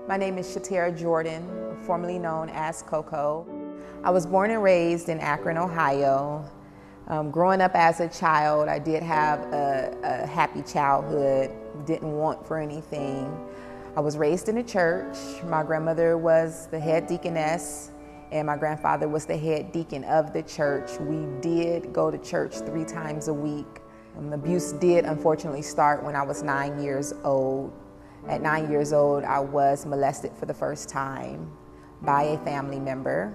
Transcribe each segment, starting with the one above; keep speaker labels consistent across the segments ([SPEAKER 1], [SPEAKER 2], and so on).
[SPEAKER 1] My name is Shaterra Jordan, formerly known as Coco. I was born and raised in Akron, Ohio. Growing up as a child, I did have a happy childhood, didn't want for anything. I was raised in a church. My grandmother was the head deaconess and my grandfather was the head deacon of the church. We did go to church 3 times a week. Abuse did unfortunately start when I was 9 years old. At 9 years old, I was molested for the first time by a family member.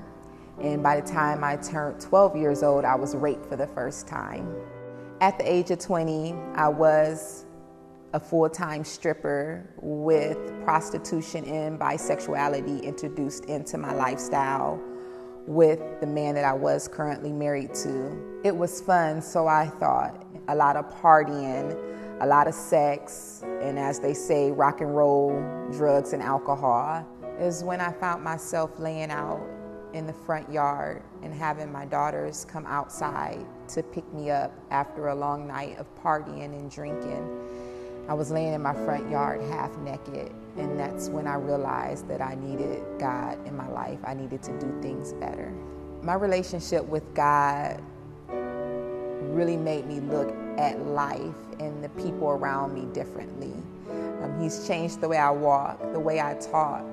[SPEAKER 1] And by the time I turned 12 years old, I was raped for the first time. At the age of 20, I was a full-time stripper with prostitution and bisexuality introduced into my lifestyle with the man that I was currently married to. It was fun, so I thought. A lot of partying, a lot of sex, and as they say, rock and roll, drugs and alcohol. Is when I found myself laying out in the front yard and having my daughters come outside to pick me up after a long night of partying and drinking. I was laying in my front yard half naked, and that's when I realized that I needed God in my life. I needed to do things better. My relationship with God really made me look at life and the people around me differently. He's changed the way I walk, the way I talk.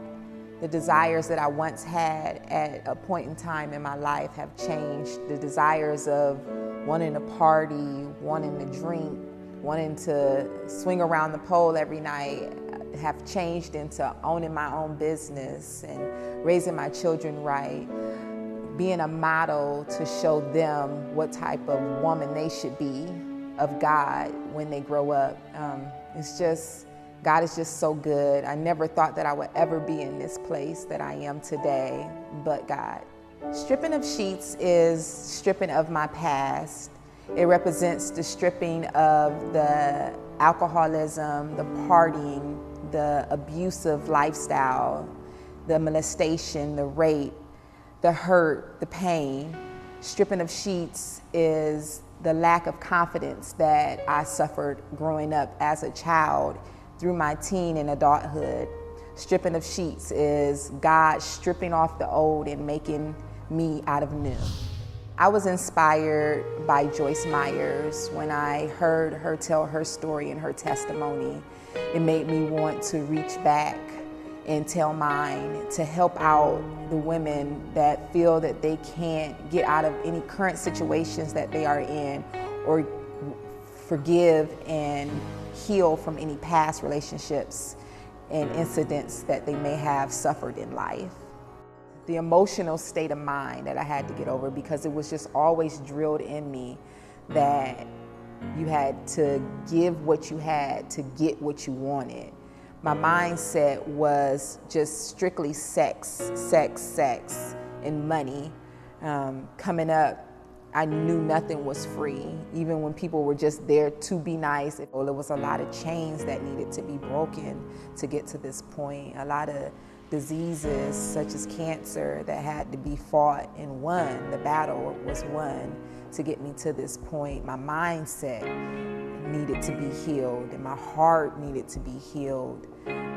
[SPEAKER 1] The desires that I once had at a point in time in my life have changed. The desires of wanting to party, wanting to drink, wanting to swing around the pole every night have changed into owning my own business and raising my children right, being a model to show them what type of woman they should be of God when they grow up. God is just so good. I never thought that I would ever be in this place that I am today, but God. Stripping of sheets is stripping of my past. It represents the stripping of the alcoholism, the partying, the abusive lifestyle, the molestation, the rape, the hurt, the pain. Stripping of sheets is the lack of confidence that I suffered growing up as a child through my teen and adulthood. Stripping of sheets is God stripping off the old and making me out of new. I was inspired by Joyce Myers. When I heard her tell her story and her testimony, it made me want to reach back and tell mine, to help out the women that feel that they can't get out of any current situations that they are in, or forgive and heal from any past relationships and incidents that they may have suffered in life. The emotional state of mind that I had to get over, because it was just always drilled in me that you had to give what you had to get what you wanted. My mindset was just strictly sex, and money. Coming up, I knew nothing was free, even when people were just there to be nice. There was a lot of chains that needed to be broken to get to this point. A lot of diseases such as cancer that had to be fought and won. The battle was won to get me to this point. My mindset needed to be healed, and my heart needed to be healed.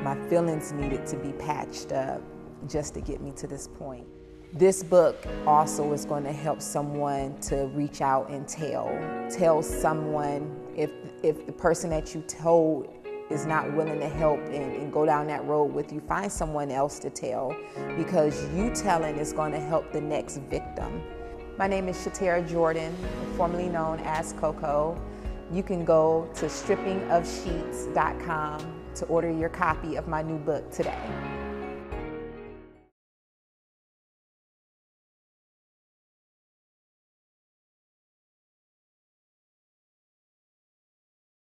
[SPEAKER 1] My feelings needed to be patched up just to get me to this point. This book also is going to help someone to reach out and tell someone, if the person that you told is not willing to help and go down that road with you, find someone else to tell, because you telling is going to help the next victim. My name is Shaterra Jordan, formerly known as Coco. You can go to strippingofsheets.com to order your copy of my new book today.